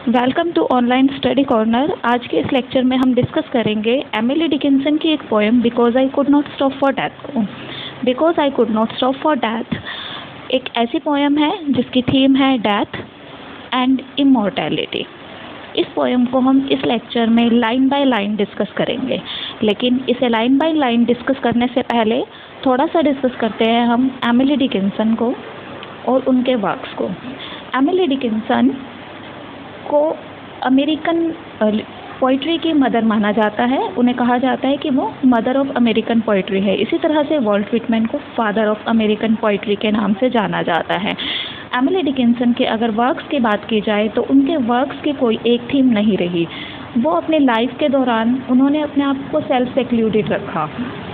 Welcome to online study corner. आज के इस लेक्चर में हम डिस्कस करेंगे एमिली डिकिंसन की एक poem because I could not stop for death को। Because I could not stop for death एक ऐसी पोएम है जिसकी थीम है डेथ एंड इमॉर्टैलिटी। इस पोएम को हम इस लेक्चर में लाइन बाय लाइन डिस्कस करेंगे, लेकिन इसे लाइन बाय लाइन डिस्कस करने से पहले थोड़ा सा डिस्कस करते हैं हम एमिली डिकिंसन को और उनके वर्क्स को। एमिली डिकिंसन को अमेरिकन पोइट्री की मदर माना जाता है। उन्हें कहा जाता है कि वो मदर ऑफ अमेरिकन पोइट्री है। इसी तरह से वॉल्ट व्हिटमैन को फादर ऑफ अमेरिकन पोइट्री के नाम से जाना जाता है। एमिली डिकिंसन के अगर वर्क्स की बात की जाए तो उनके वर्क्स की कोई एक थीम नहीं रही। वो अपने लाइफ के दौरान उन्होंने अपने आप को सेल्फ सेक्लूडेड रखा।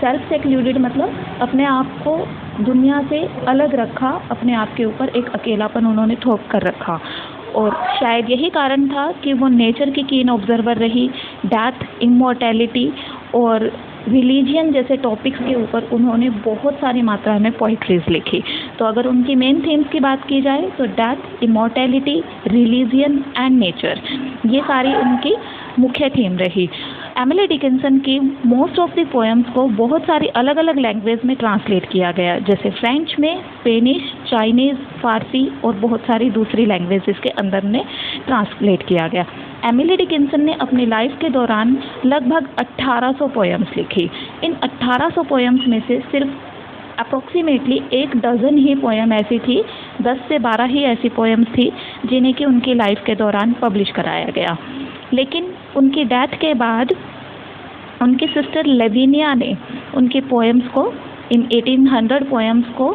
सेल्फ सेक्लूडेड मतलब अपने आप को दुनिया से अलग रखा, अपने आप के ऊपर एक अकेलापन उन्होंने थोप कर रखा। और शायद यही कारण था कि वो नेचर की कीन ऑब्जर्वर रही। डेथ, इमॉर्टैलिटी और रिलीजियन जैसे टॉपिक्स के ऊपर उन्होंने बहुत सारी मात्रा में पोइट्रीज लिखी। तो अगर उनकी मेन थीम्स की बात की जाए तो death, immortality, religion and nature, ये सारी उनकी मुख्य थीम रही। एमिली डिकिंसन की मोस्ट ऑफ द पोएम्स को बहुत सारी अलग अलग लैंग्वेज में ट्रांसलेट किया गया, जैसे फ्रेंच में, स्पेनिश, चाइनीज़, फारसी और बहुत सारी दूसरी लैंग्वेजेस के अंदर ने ट्रांसलेट किया गया। एमिली डिकिंसन ने अपनी लाइफ के दौरान लगभग 1800 पोएम्स लिखी। इन 1800 पोएम्स में से सिर्फ अप्रोक्सीमेटली 1 डज़न ही पोएम ऐसी थी, 10 से 12 ही ऐसी पोएम्स थी जिन्हें कि उनकी लाइफ के दौरान पब्लिश कराया गया। लेकिन उनकी डेथ के बाद उनकी सिस्टर लेविनिया ने उनकी पोएम्स को, इन 1800 पोएम्स को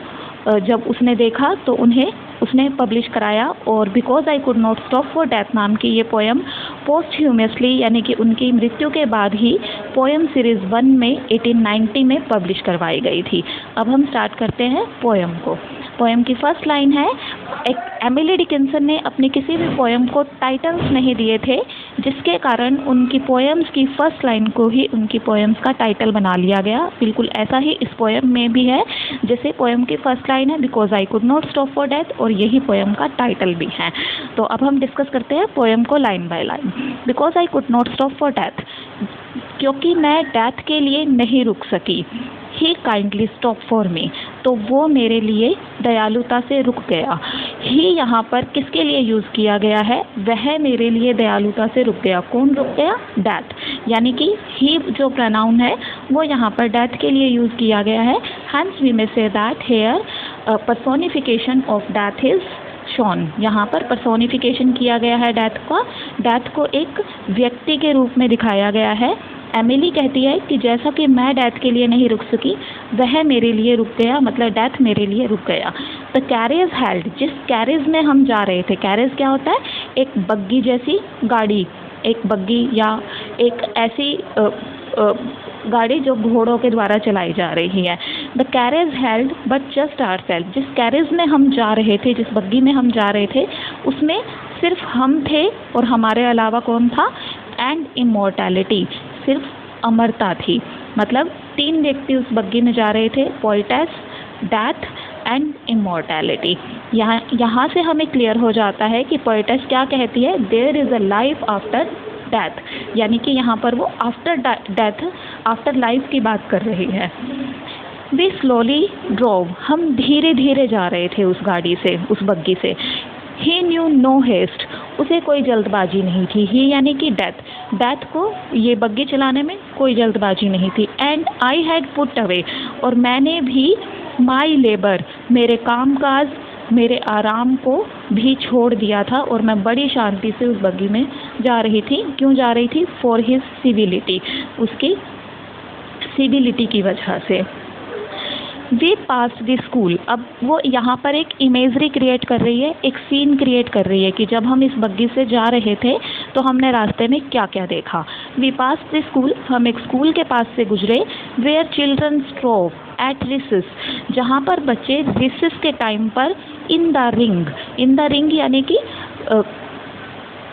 जब उसने देखा तो उन्हें उसने पब्लिश कराया। और because I could not stop for death नाम की ये पोएम पोस्टह्यूमसली यानी कि उनकी मृत्यु के बाद ही पोएम सीरीज़ 1 में 1890 में पब्लिश करवाई गई थी। अब हम स्टार्ट करते हैं पोएम को। पोएम की फर्स्ट लाइन है, एमिली डिकिंसन ने अपनी किसी भी पोएम को टाइटल्स नहीं दिए थे, जिसके कारण उनकी पोएम्स की फर्स्ट लाइन को ही उनकी पोएम्स का टाइटल बना लिया गया। बिल्कुल ऐसा ही इस पोएम में भी है, जैसे पोएम की फर्स्ट लाइन है because I could not stop for death, और यही पोएम का टाइटल भी है। तो अब हम डिस्कस करते हैं पोएम को line by line. Because I could not stop for death, क्योंकि मैं डेथ के लिए नहीं रुक सकी। ही काइंडली स्टॉप फॉर मी, तो वो मेरे लिए दयालुता से रुक गया। ही यहाँ पर किसके लिए यूज़ किया गया है? वह मेरे लिए दयालुता से रुक गया। कौन रुक गया? डेथ, यानी कि ही जो प्रोनाउन है वो यहाँ पर डेथ के लिए यूज़ किया गया है। Hence we may say that here personification of death is shown. यहाँ पर पर्सोनिफिकेशन किया गया है डेथ का। डेथ को एक व्यक्ति के रूप में दिखाया गया है। एमिली कहती है कि जैसा कि मैं डेथ के लिए नहीं रुक सकी, वह मेरे लिए रुक गया, मतलब डेथ मेरे लिए रुक गया। द कैरेज हेल्ड, जिस कैरेज में हम जा रहे थे, कैरेज क्या होता है? एक बग्गी जैसी गाड़ी, एक बग्गी या एक ऐसी गाड़ी जो घोड़ों के द्वारा चलाई जा रही है। The carriage held but just ourselves, जिस कैरेज में हम जा रहे थे, जिस बग्गी में हम जा रहे थे, उसमें सिर्फ हम थे और हमारे अलावा कौन था? एंड इमॉर्टैलिटी, सिर्फ अमरता थी। मतलब 3 व्यक्ति उस बग्गी में जा रहे थे, पोएटेस, डेथ एंड इमॉर्टैलिटी। यहाँ से हमें क्लियर हो जाता है कि पोएटेस क्या कहती है? There is a life after death, यानी कि यहाँ पर वो आफ्टर डेथ, आफ्टर लाइफ की बात कर रही है। वी स्लोली ड्रोव, हम धीरे धीरे जा रहे थे उस गाड़ी से, उस बग्गी से। ही न्यू नो हेस्ट, उसे कोई जल्दबाजी नहीं थी। ही यानी कि डेथ, डेथ को ये बग्गी चलाने में कोई जल्दबाजी नहीं थी। And I had put away, और मैंने भी माई लेबर, मेरे कामकाज, मेरे आराम को भी छोड़ दिया था, और मैं बड़ी शांति से उस बग्गी में जा रही थी। क्यों जा रही थी? फॉर हिज सिविलिटी, उसकी सिविलिटी की वजह से। वी पास द स्कूल, अब वो यहाँ पर एक इमेजरी क्रिएट कर रही है, एक सीन क्रिएट कर रही है कि जब हम इस बग्गी से जा रहे थे तो हमने रास्ते में क्या क्या देखा। वी पास द स्कूल, हम एक स्कूल के पास से गुजरे। Where children strove at recess, जहाँ पर बच्चे रिसेस के टाइम पर in the ring, in the ring यानी कि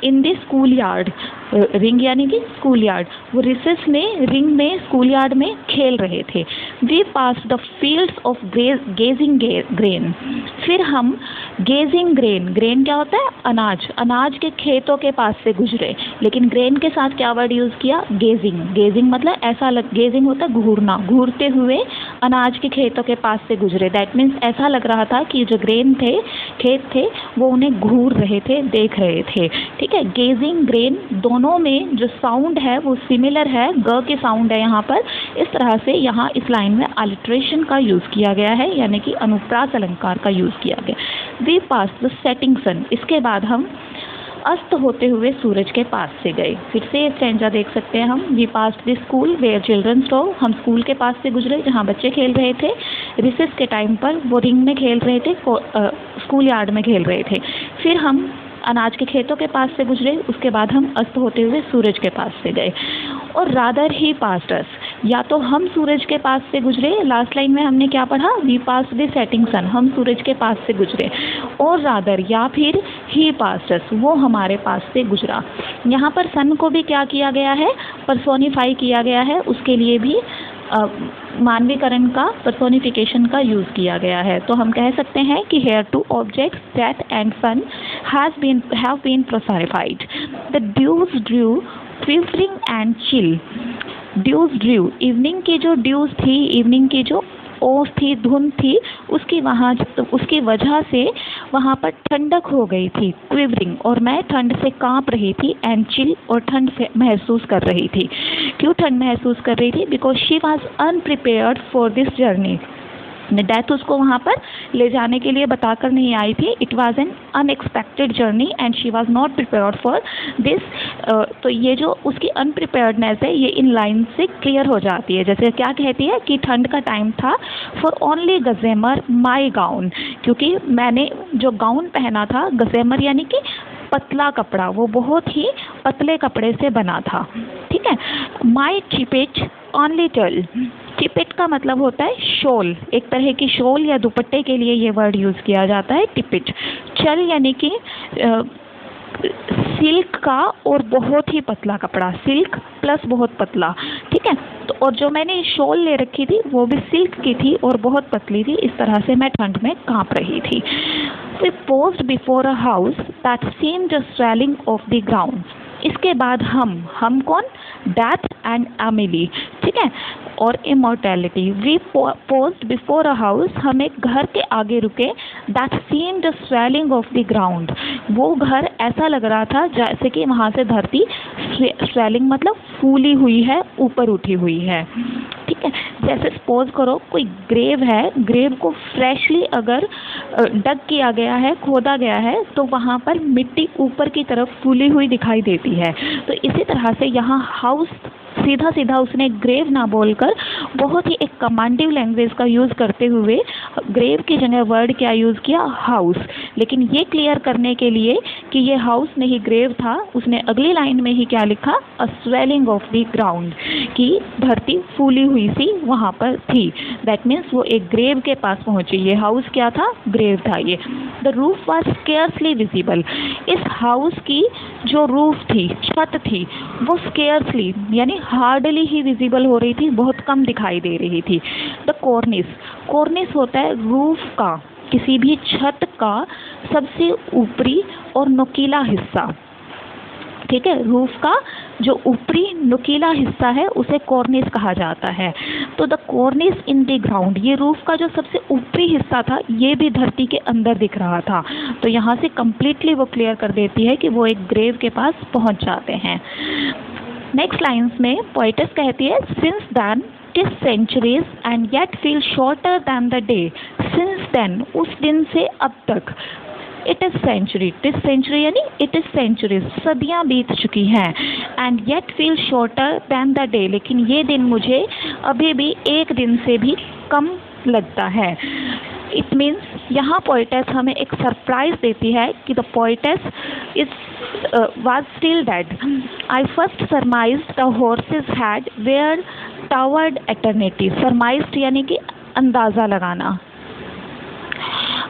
in the school yard, ring यानी कि स्कूल यार्ड, वो रिसेस में रिंग में स्कूल यार्ड में खेल रहे थे। We pass the fields of gazing grain, फिर हम गेजिंग ग्रेन, ग्रेन क्या होता है, अनाज, अनाज के खेतों के पास से गुजरे, लेकिन ग्रेन के साथ क्या वर्ड यूज़ किया, गेजिंग। गेजिंग मतलब ऐसा गेजिंग होता है घूरना, घूरते हुए अनाज के खेतों के पास से गुजरे। दैट मीन्स ऐसा लग रहा था कि जो ग्रेन थे, खेत थे, वो उन्हें घूर रहे थे, देख रहे थे। ठीक है, गेजिंग ग्रेन दोनों में जो साउंड है वो सिमिलर है, ग के साउंड है यहाँ पर। इस तरह से यहाँ इस लाइन में अलिट्रेशन का यूज़ किया गया है, यानी कि अनुप्रास अलंकार का यूज़ किया गया। We pass the setting sun, इसके बाद हम अस्त होते हुए सूरज के पास से गए। फिर से स्टैंजा देख सकते हैं हम। We pass the school where children stop, हम स्कूल के पास से गुजरे जहाँ बच्चे खेल रहे थे। रिसेस के टाइम पर वो रिंग में खेल रहे थे, स्कूल यार्ड में खेल रहे थे। फिर हम अनाज के खेतों के पास से गुजरे, उसके बाद हम अस्त होते हुए सूरज के पास से गए। और रादर ही पास्ट अस, या तो हम सूरज के पास से गुजरे, लास्ट लाइन में हमने क्या पढ़ा, we pass the setting sun, हम सूरज के पास से गुजरे। और रादर या फिर ही पास्ट अस, वो हमारे पास से गुजरा। यहाँ पर सन को भी क्या किया गया है, पर्सोनिफाई किया गया है, उसके लिए भी मानवीकरण का, पर्सोनिफिकेशन का यूज़ किया गया है। तो हम कह सकते हैं कि here two objects death and sun have been personified. The dews drew quivering and chill. Dews drew, evening की जो ड्यूज थी, इवनिंग की जो ओस थी, धुंध थी, उसकी वजह से वहाँ पर ठंडक हो गई थी, क्विवरिंग, और मैं ठंड से कांप रही थी, एंड चिल, और ठंड महसूस कर रही थी। क्यों ठंड महसूस कर रही थी, because she was अनप्रिपेयर्ड for this journey. Death उसको वहाँ पर ले जाने के लिए बताकर नहीं आई थी। It was an unexpected journey and she was not prepared for this. तो ये जो उसकी अनप्रिपेयर्डनेस है, ये इन लाइन से क्लियर हो जाती है। जैसे क्या कहती है कि ठंड का टाइम था, फॉर ओनली गजेमर माई गाउन, क्योंकि मैंने जो गाउन पहना था, गजेमर यानी कि पतला कपड़ा, वो बहुत ही पतले कपड़े से बना था। ठीक है, माई टिपेट ओनली टेल, टिपेट का मतलब होता है शॉल, एक तरह की शॉल या दुपट्टे के लिए ये वर्ड यूज़ किया जाता है, टिपेट। चल यानी कि सिल्क का और बहुत ही पतला कपड़ा, सिल्क प्लस बहुत पतला। ठीक है, तो और जो मैंने शॉल ले रखी थी वो भी सिल्क की थी और बहुत पतली थी। इस तरह से मैं ठंड में कांप रही थी। We paused before a house that seemed a swelling of the ground. इसके बाद हम कौन, डेथ एंड एमिली, ठीक है, और immortality. We paused before a house, हम एक घर के आगे रुके, that seemed swelling of the ground, वो घर ऐसा लग रहा था जैसे कि वहाँ से धरती, स्वेलिंग मतलब फूली हुई है, ऊपर उठी हुई है। ठीक है, जैसे सपोज करो कोई ग्रेव है, ग्रेव को फ्रेशली अगर डग किया गया है, खोदा गया है, तो वहाँ पर मिट्टी ऊपर की तरफ फूली हुई दिखाई देती है। तो इसी तरह से यहाँ हाउस, सीधा सीधा उसने ग्रेव ना बोलकर बहुत ही एक कमांडिव लैंग्वेज का यूज़ करते हुए ग्रेव की जगह वर्ड क्या यूज़ किया, हाउस। लेकिन ये क्लियर करने के लिए कि ये हाउस नहीं ग्रेव था, उसने अगली लाइन में ही क्या लिखा, अ स्वेलिंग ऑफ द ग्राउंड, कि धरती फूली हुई सी वहाँ पर थी। दैट मीन्स वो एक ग्रेव के पास पहुँची। ये हाउस क्या था, ग्रेव था ये। The roof was scarcely visible, इस हाउस की जो रूफ थी, छत थी, वो स्केर्सली यानी हार्डली ही विजिबल हो रही थी, बहुत कम दिखाई दे रही थी। द कॉर्निस, कॉर्निस होता है रूफ का, किसी भी छत का सबसे ऊपरी और नुकीला हिस्सा। ठीक है, रूफ का जो ऊपरी नुकीला हिस्सा है उसे कॉर्निस कहा जाता है। तो द कॉर्निस इन द ग्राउंड, ये रूफ का जो सबसे ऊपरी हिस्सा था, ये भी धरती के अंदर दिख रहा था। तो यहाँ से कंप्लीटली वो क्लियर कर देती है कि वो एक ग्रेव के पास पहुँच जाते हैं। नेक्स्ट लाइन्स में पोएटेस कहती है, since then TISS centuries and yet feel shorter then the day, since then उस दिन से अब तक, it is century, TISS century यानी इट इज़ सेंचुरीज, सदियाँ बीत चुकी हैं, and yet feel shorter then the day, लेकिन ये दिन मुझे अभी भी एक दिन से भी कम लगता है। इट मीन्स यहाँ पोएटेस हमें एक सरप्राइज देती है कि the poetess is was still dead. I first surmised the horse's head were toward eternity. Surmised यानी कि अंदाज़ा लगाना।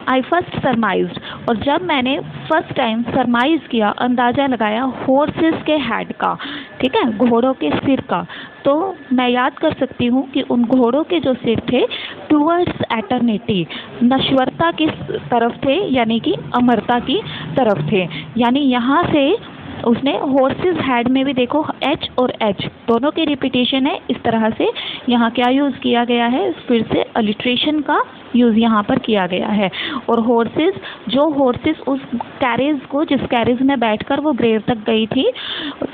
I first surmised, और जब मैंने फर्स्ट टाइम सरमाइज किया, अंदाज़ा लगाया हॉर्सेस के हेड का, ठीक है, घोड़ों के सिर का, तो मैं याद कर सकती हूँ कि उन घोड़ों के जो सिर थे टूवर्ड्स एटर्निटी, नश्वरता की तरफ थे, यानी कि अमरता की तरफ थे। यानी यहाँ से उसने हॉर्सेस हेड में भी देखो एच और एच दोनों की रिपीटेशन है, इस तरह से यहाँ क्या यूज़ किया गया है, फिर से अलिट्रेशन का यूज़ यहाँ पर किया गया है। और हॉर्सेस, जो हॉर्सेस उस कैरेज को, जिस कैरेज में बैठकर वो ग्रेव तक गई थी,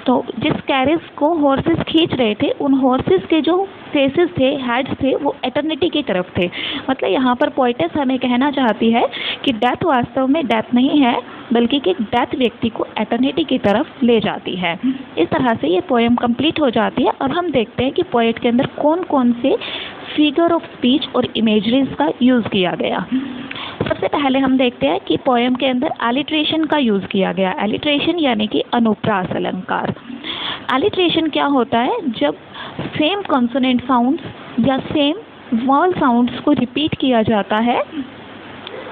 तो जिस कैरेज को हॉर्सेस खींच रहे थे, उन हॉर्सेस के जो फेसेस थे, हेड्स थे, वो एटर्निटी की तरफ थे। मतलब यहाँ पर पोइटेस हमें कहना चाहती है कि डेथ वास्तव में डेथ नहीं है, बल्कि कि डेथ व्यक्ति को एटर्निटी की तरफ ले जाती है। इस तरह से ये पोएम कंप्लीट हो जाती है। अब हम देखते हैं कि पोएट के अंदर कौन कौन से फिगर ऑफ स्पीच और इमेजरीज का यूज़ किया गया। सबसे पहले हम देखते हैं कि पोएम के अंदर एलिट्रेशन का यूज़ किया गया। एलिट्रेशन यानी कि अनुप्रास अलंकार। एलिट्रेशन क्या होता है? जब सेम कॉन्सोनेंट साउंड्स या सेम वॉवल साउंड्स को रिपीट किया जाता है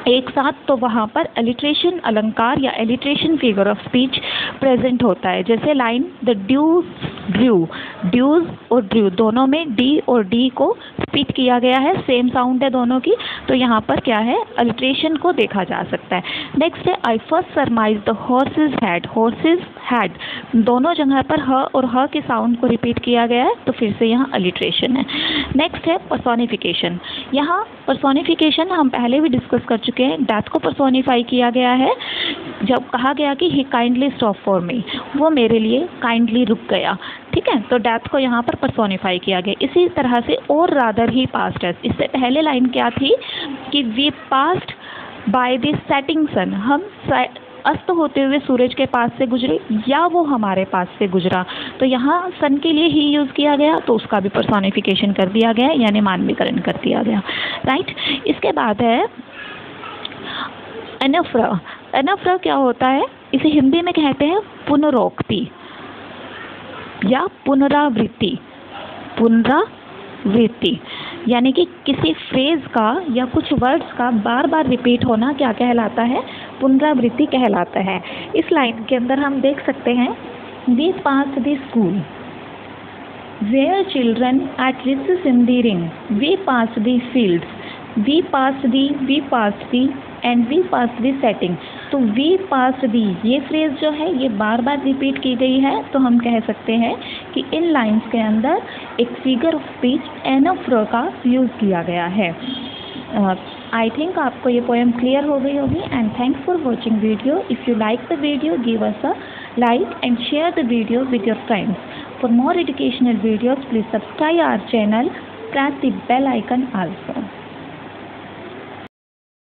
एक साथ, तो वहाँ पर एलिट्रेशन अलंकार या alliteration figure of speech present होता है। जैसे line the dews drew, dews और ड्रू दोनों में डी और डी को रिपीट किया गया है, सेम साउंड है दोनों की, तो यहाँ पर क्या है, एलिट्रेशन को देखा जा सकता है। नेक्स्ट है I first surmise the horses head, horses head दोनों जगह पर ह और ह के साउंड को रिपीट किया गया है, तो फिर से यहाँ एलिट्रेशन है। नेक्स्ट है पर्सोनिफिकेशन। यहाँ पर्सोनिफिकेशन हम पहले भी डिस्कस कर चुके हैं। डेथ को पर्सोनिफाई किया गया है जब कहा गया कि ही काइंडली स्टॉप फॉर मी, वो मेरे लिए काइंडली रुक गया, ठीक है, तो डेथ को यहाँ पर पर्सोनिफाई किया गया। इसी तरह से और रादर ही पास्ट है। इससे पहले लाइन क्या थी कि we passed by the setting sun, हम अस्त होते हुए सूरज के पास से गुजरे या वो हमारे पास से गुजरा, तो यहाँ सन के लिए ही यूज़ किया गया, तो उसका भी पर्सोनिफिकेशन कर दिया गया, यानी मानवीकरण कर दिया गया, राइट। इसके बाद है एनाफ्रा। एनाफ्रा क्या होता है? इसे हिंदी में कहते हैं पुनरोक्ति या पुनरावृत्ति। पुनरावृत्ति यानी कि किसी फ्रेज का या कुछ वर्ड्स का बार बार रिपीट होना क्या कहलाता है? पुनरावृत्ति कहलाता है। इस लाइन के अंदर हम देख सकते हैं we passed the school where children at recess in the ring, we passed the fields, we passed the and we passed the setting. तो वी पास्ड दी ये फ्रेज जो है ये बार बार रिपीट की गई है, तो हम कह सकते हैं कि इन लाइंस के अंदर एक फिगर ऑफ स्पीच एनाफ्रा का यूज़ किया गया है। आई थिंक आपको ये पोएम क्लियर हो गई होगी। And thanks for watching video. If you like the video give us a like and share the video with your friends. For more educational videos please subscribe our channel, press the bell icon also.